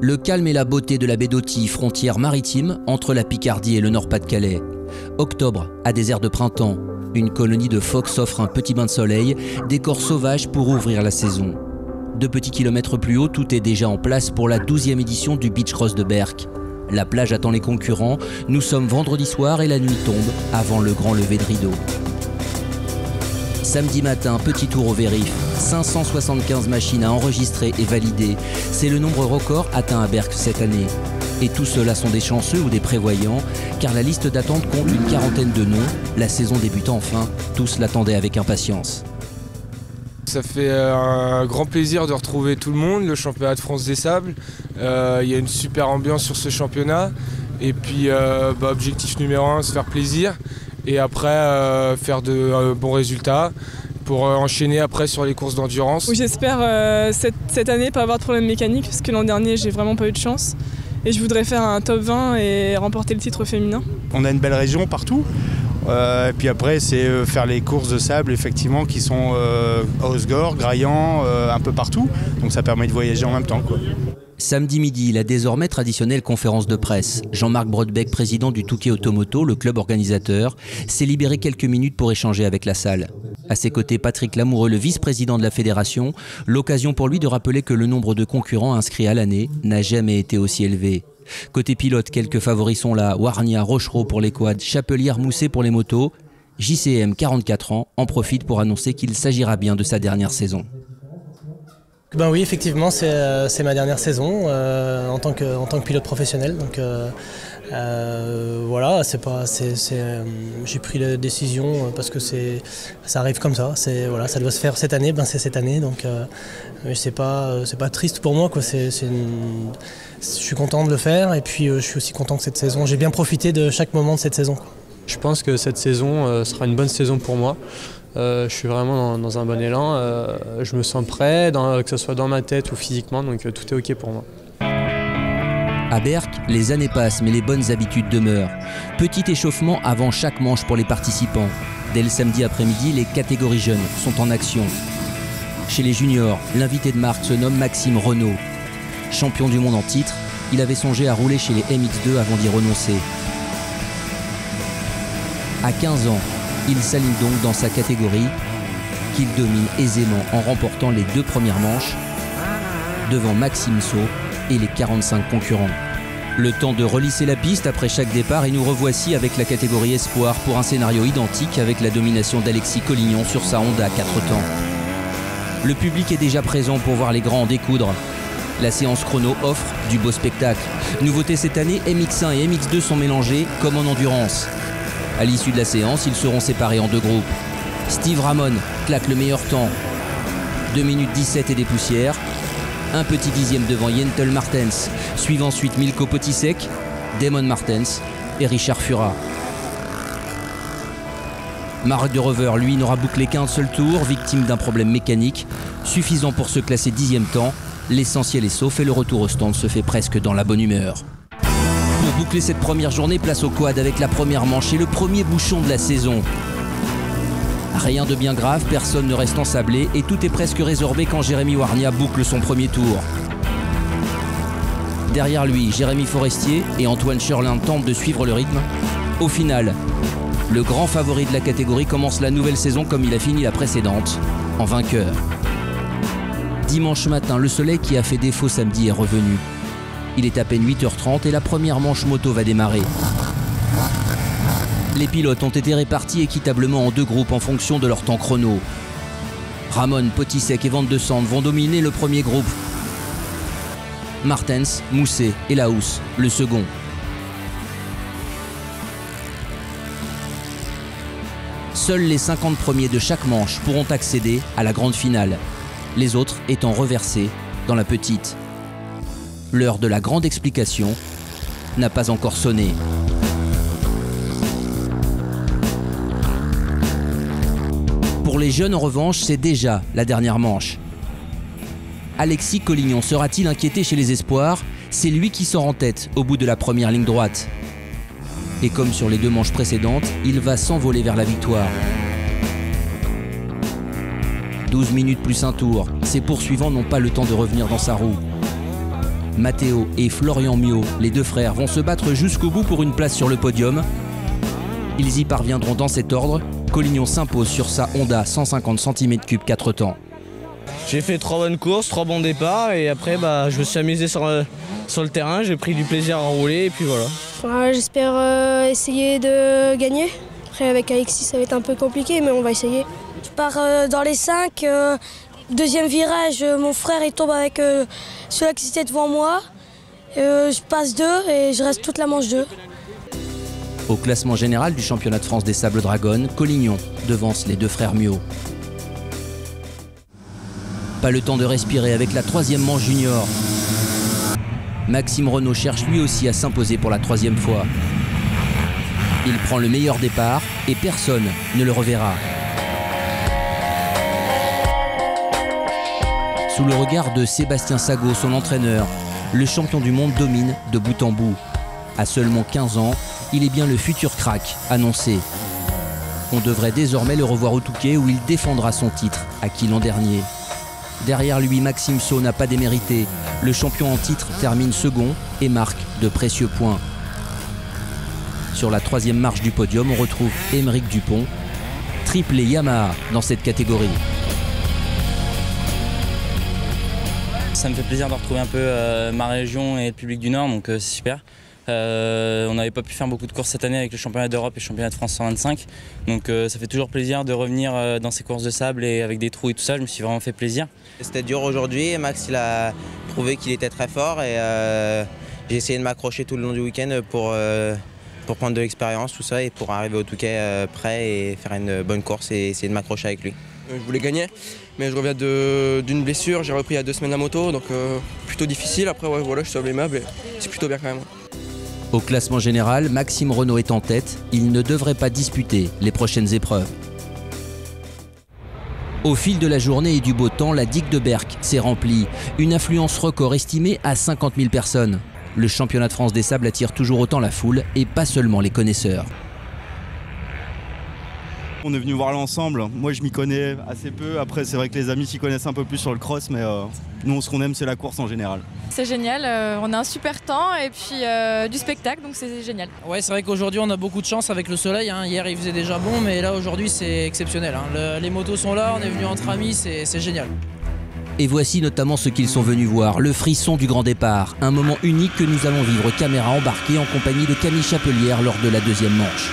Le calme et la beauté de la baie d'Authie, frontière maritime entre la Picardie et le Nord-Pas-de-Calais. Octobre, à des airs de printemps, une colonie de phoques s'offre un petit bain de soleil, décor sauvage pour ouvrir la saison. 2 petits kilomètres plus haut, tout est déjà en place pour la 12e édition du Beach Cross de Berck. La plage attend les concurrents, nous sommes vendredi soir et la nuit tombe avant le grand lever de rideau. Samedi matin, petit tour au vérif, 575 machines à enregistrer et valider. C'est le nombre record atteint à Berck cette année. Et tous ceux-là sont des chanceux ou des prévoyants, car la liste d'attente compte une quarantaine de noms. La saison débute enfin, tous l'attendaient avec impatience. Ça fait un grand plaisir de retrouver tout le monde, le championnat de France des sables. Il y a une super ambiance sur ce championnat. Et puis, objectif numéro 1, se faire plaisir. Et après, faire de bons résultats pour enchaîner après sur les courses d'endurance. Oui, j'espère cette année pas avoir de problème mécanique, parce que l'an dernier, j'ai vraiment pas eu de chance. Et je voudrais faire un top 20 et remporter le titre féminin. On a une belle région partout. Et puis après, c'est faire les courses de sable effectivement qui sont à Osgore, Graillan, un peu partout. Donc ça permet de voyager en même temps, quoi. Samedi midi, la désormais traditionnelle conférence de presse. Jean-Marc Brodbeck, président du Touquet Automoto, le club organisateur, s'est libéré quelques minutes pour échanger avec la salle. À ses côtés, Patrick Lamoureux, le vice-président de la fédération, l'occasion pour lui de rappeler que le nombre de concurrents inscrits à l'année n'a jamais été aussi élevé. Côté pilote, quelques favoris sont là, Warnia, Rochereau pour les quads, Chapelière, Mousset pour les motos. JCM, 44 ans, en profite pour annoncer qu'il s'agira bien de sa dernière saison. Ben oui, effectivement, c'est ma dernière saison en tant que pilote professionnel. Donc voilà, j'ai pris la décision parce que ça arrive comme ça. Voilà, ça doit se faire cette année, ben c'est cette année. Donc c'est pas triste pour moi, quoi. Je suis content de le faire et puis je suis aussi content que cette saison. J'ai bien profité de chaque moment de cette saison, quoi. Je pense que cette saison sera une bonne saison pour moi. Je suis vraiment dans un bon élan, je me sens prêt, que ce soit dans ma tête ou physiquement, donc tout est ok pour moi. À Berck, les années passent mais les bonnes habitudes demeurent. Petit échauffement avant chaque manche pour les participants. Dès le samedi après-midi, les catégories jeunes sont en action. Chez les juniors, l'invité de marque se nomme Maxime Renaud. Champion du monde en titre, il avait songé à rouler chez les MX2 avant d'y renoncer. À 15 ans, il s'aligne donc dans sa catégorie, qu'il domine aisément en remportant les 2 premières manches, devant Maxime Saut et les 45 concurrents. Le temps de relisser la piste après chaque départ et nous revoici avec la catégorie Espoir pour un scénario identique avec la domination d'Alexis Collignon sur sa Honda 4 temps. Le public est déjà présent pour voir les grands en découdre. La séance chrono offre du beau spectacle. Nouveauté cette année, MX1 et MX2 sont mélangés comme en endurance. À l'issue de la séance, ils seront séparés en 2 groupes. Steve Ramon claque le meilleur temps, 2 minutes 17 et des poussières. Un petit dixième devant Jentel Martens. Suivent ensuite Milko Potisek, Damon Martens et Richard Fura. Marc de Rover, lui, n'aura bouclé qu'un seul tour, victime d'un problème mécanique, suffisant pour se classer 10e temps. L'essentiel est sauf et le retour au stand se fait presque dans la bonne humeur. Pour boucler cette première journée, place au quad avec la première manche et le premier bouchon de la saison. Rien de bien grave, personne ne reste ensablé et tout est presque résorbé quand Jérémy Warnia boucle son premier tour. Derrière lui, Jérémy Forestier et Antoine Scherlin tentent de suivre le rythme. Au final, le grand favori de la catégorie commence la nouvelle saison comme il a fini la précédente, en vainqueur. Dimanche matin, le soleil qui a fait défaut samedi est revenu. Il est à peine 8h30 et la première manche moto va démarrer. Les pilotes ont été répartis équitablement en 2 groupes en fonction de leur temps chrono. Ramon, Potisek et Van de Sande vont dominer le premier groupe. Martens, Mousset et Laus, le second. Seuls les 50 premiers de chaque manche pourront accéder à la grande finale, les autres étant reversés dans la petite. L'heure de la grande explication n'a pas encore sonné. Pour les jeunes, en revanche, c'est déjà la dernière manche. Alexis Collignon sera-t-il inquiété chez les espoirs? C'est lui qui sort en tête au bout de la première ligne droite. Et comme sur les 2 manches précédentes, il va s'envoler vers la victoire. 12 minutes plus un tour, ses poursuivants n'ont pas le temps de revenir dans sa roue. Matteo et Florian Mio, les deux frères, vont se battre jusqu'au bout pour une place sur le podium. Ils y parviendront dans cet ordre. Collignon s'impose sur sa Honda 150 cm3 4 temps. J'ai fait 3 bonnes courses, 3 bons départs et après je me suis amusé sur le terrain, j'ai pris du plaisir à rouler et puis voilà. J'espère essayer de gagner. Après avec Alexis ça va être un peu compliqué mais on va essayer. Je pars dans les 5, deuxième virage, mon frère il tombe avec celui qui était devant moi. Je passe 2 et je reste toute la manche 2. Au classement général du championnat de France des Sables Dragons, Collignon devance les deux frères Mio. Pas le temps de respirer avec la 3e manche junior. Maxime Renaud cherche lui aussi à s'imposer pour la 3e fois. Il prend le meilleur départ et personne ne le reverra. Sous le regard de Sébastien Sago, son entraîneur, le champion du monde domine de bout en bout. À seulement 15 ans, il est bien le futur crack annoncé. On devrait désormais le revoir au Touquet où il défendra son titre, acquis l'an dernier. Derrière lui, Maxime Saut n'a pas démérité. Le champion en titre termine second et marque de précieux points. Sur la 3e marche du podium, on retrouve Émeric Dupont, triplé Yamaha dans cette catégorie. Ça me fait plaisir de retrouver un peu ma région et le public du Nord, donc c'est super. On n'avait pas pu faire beaucoup de courses cette année avec le championnat d'Europe et le championnat de France 125. Donc ça fait toujours plaisir de revenir dans ces courses de sable et avec des trous et tout ça, je me suis vraiment fait plaisir. C'était dur aujourd'hui et Max il a prouvé qu'il était très fort et j'ai essayé de m'accrocher tout le long du week-end pour prendre de l'expérience, tout ça, et pour arriver au Touquet prêt et faire une bonne course et essayer de m'accrocher avec lui. Je voulais gagner, mais je reviens d'une blessure, j'ai repris il y a 2 semaines la moto, donc plutôt difficile. Après ouais, voilà, je sauve les meubles et c'est plutôt bien quand même. Au classement général, Maxime Renaud est en tête. Il ne devrait pas disputer les prochaines épreuves. Au fil de la journée et du beau temps, la digue de Berck s'est remplie. Une affluence record estimée à 50 000 personnes. Le championnat de France des sables attire toujours autant la foule et pas seulement les connaisseurs. On est venu voir l'ensemble. Moi, je m'y connais assez peu. Après, c'est vrai que les amis s'y connaissent un peu plus sur le cross, mais nous, ce qu'on aime, c'est la course en général. C'est génial, on a un super temps et puis du spectacle, donc c'est génial. Ouais, c'est vrai qu'aujourd'hui, on a beaucoup de chance avec le soleil. Hier, il faisait déjà bon, mais là, aujourd'hui, c'est exceptionnel. Les motos sont là, on est venus entre amis, c'est génial. Et voici notamment ce qu'ils sont venus voir, le frisson du grand départ. Un moment unique que nous allons vivre caméra embarquée en compagnie de Camille Chapelière lors de la 2e manche.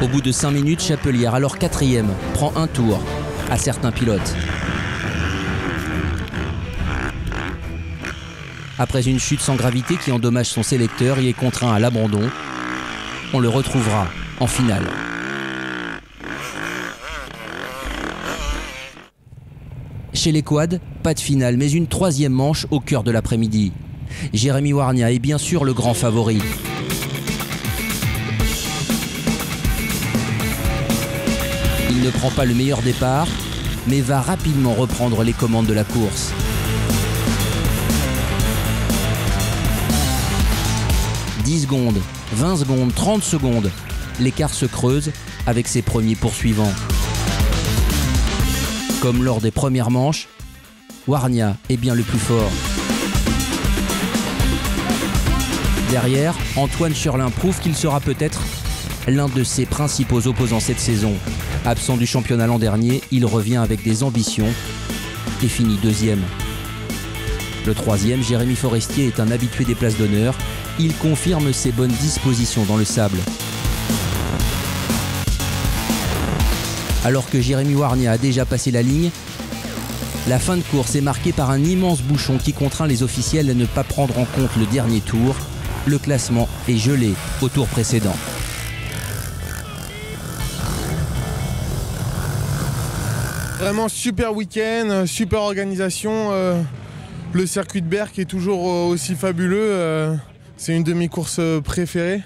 Au bout de 5 minutes, Chapelière, alors 4e, prend un tour à certains pilotes. Après une chute sans gravité qui endommage son sélecteur, il est contraint à l'abandon. On le retrouvera en finale. Chez les quads, pas de finale, mais une 3e manche au cœur de l'après-midi. Jérémy Warnia est bien sûr le grand favori. Il ne prend pas le meilleur départ, mais va rapidement reprendre les commandes de la course. « 10 secondes, 20 secondes, 30 secondes. L'écart se creuse avec ses premiers poursuivants. Comme lors des premières manches, Warnia est bien le plus fort. Derrière, Antoine Churlin prouve qu'il sera peut-être l'un de ses principaux opposants cette saison. Absent du championnat l'an dernier, il revient avec des ambitions et finit 2e. Le 3e, Jérémy Forestier, est un habitué des places d'honneur. Il confirme ses bonnes dispositions dans le sable. Alors que Jérémy Warnia a déjà passé la ligne, la fin de course est marquée par un immense bouchon qui contraint les officiels à ne pas prendre en compte le dernier tour. Le classement est gelé au tour précédent. Vraiment super week-end, super organisation. Le circuit de Berck est toujours aussi fabuleux. c'est une de mes courses préférées.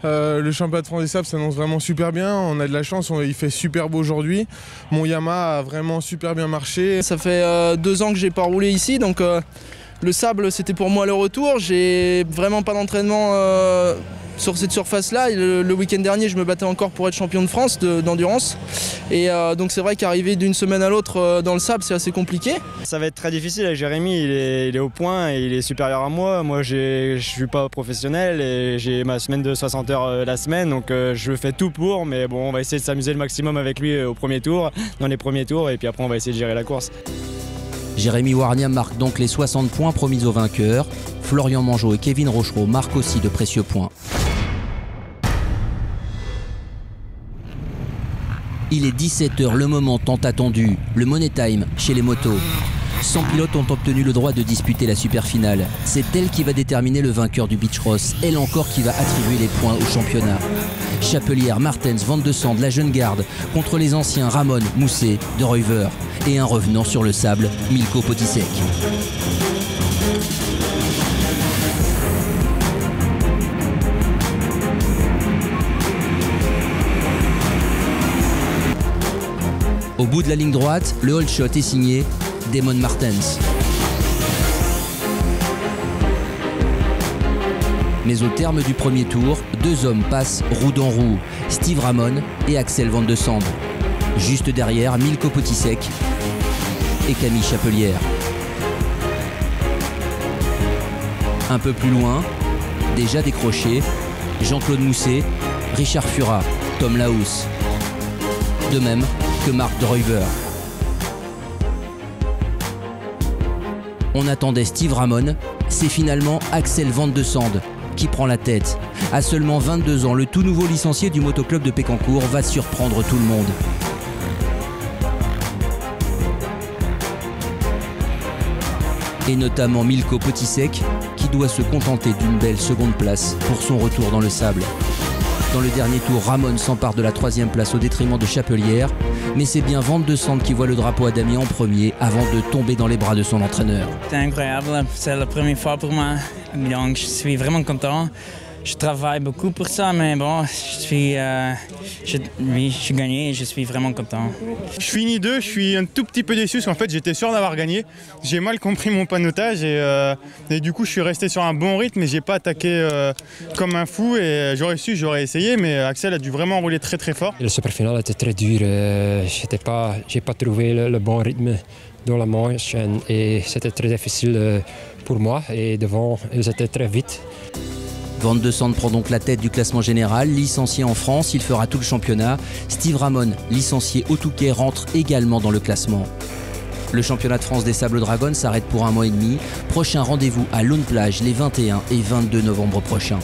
Le championnat de France des sables s'annonce vraiment super bien, on a de la chance, il fait super beau aujourd'hui. Mon Yamaha a vraiment super bien marché. Ça fait 2 ans que j'ai pas roulé ici, donc le sable c'était pour moi le retour. J'ai vraiment pas d'entraînement sur cette surface-là. Le week-end dernier, je me battais encore pour être champion de France d'endurance. Et donc c'est vrai qu'arriver d'une semaine à l'autre dans le sable, c'est assez compliqué. Ça va être très difficile. Jérémy, il est au point et il est supérieur à moi. Moi, je suis pas professionnel et j'ai ma semaine de 60 heures la semaine. Donc je fais tout pour. Mais bon, on va essayer de s'amuser le maximum avec lui au premier tour, dans les premiers tours. Et puis après, on va essayer de gérer la course. Jérémy Warnia marque donc les 60 points promis aux vainqueurs. Florian Mangeot et Kevin Rochereau marquent aussi de précieux points. Il est 17h, le moment tant attendu, le Money Time chez les motos. 100 pilotes ont obtenu le droit de disputer la super finale. C'est elle qui va déterminer le vainqueur du Beach Cross, elle encore qui va attribuer les points au championnat. Chapelière, Martens, Van de Sande, la jeune garde, contre les anciens Ramon, Mousset, De Ruyver et un revenant sur le sable, Milko Potisek. Au bout de la ligne droite, le hold shot est signé Damon Martens. Mais au terme du premier tour, 2 hommes passent roue dans roue, Steve Ramon et Axel Van de Sande. Juste derrière, Milko Potisek et Camille Chapelière. Un peu plus loin, déjà décroché, Jean-Claude Mousset, Richard Furat, Tom Laus. De même que Marc De Ruyver. On attendait Steve Ramon, c'est finalement Axel Van de Sande qui prend la tête. À seulement 22 ans, le tout nouveau licencié du motoclub de Pécancourt va surprendre tout le monde. Et notamment Milko Potisek qui doit se contenter d'une belle seconde place pour son retour dans le sable. Dans le dernier tour, Ramon s'empare de la 3e place au détriment de Chapelière, mais c'est bien Van de Sande qui voit le drapeau à damier en premier avant de tomber dans les bras de son entraîneur. C'est incroyable, c'est la première fois pour moi, donc je suis vraiment content. Je travaille beaucoup pour ça, mais bon, j'ai gagné et je suis vraiment content. Je finis 2, je suis un tout petit peu déçu parce qu'en fait j'étais sûr d'avoir gagné. J'ai mal compris mon panotage et du coup je suis resté sur un bon rythme et j'ai pas attaqué comme un fou et j'aurais essayé, mais Axel a dû vraiment rouler très très fort. Le super final était très dur, j'ai pas trouvé le bon rythme dans la manche et c'était très difficile pour moi et devant ils étaient très vite. Van de Sande prend donc la tête du classement général, licencié en France, il fera tout le championnat. Steve Ramon, licencié au Touquet, rentre également dans le classement. Le championnat de France des Sables Dragons s'arrête pour 1 mois et demi. Prochain rendez-vous à Lone Plage les 21 et 22 novembre prochains.